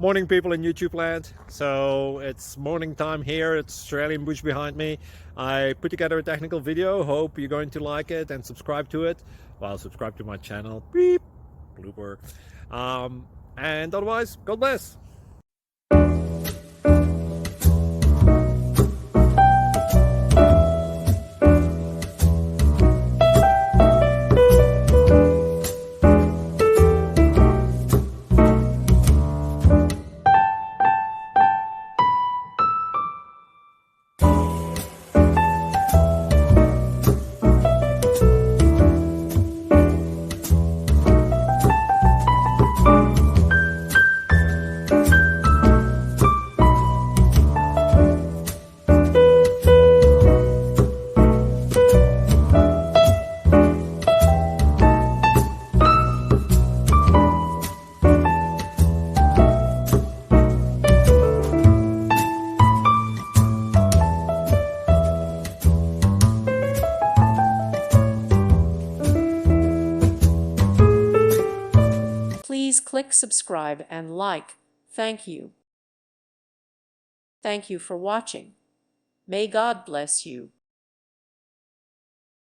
Morning, people in YouTube land. So it's morning time here. It's Australian bush behind me. I put together a technical video. Hope you're going to like it and subscribe to it. Well, subscribe to my channel. Beep. Blooper. And otherwise, God bless. Please click subscribe and like. Thank you. Thank you for watching. May God bless you.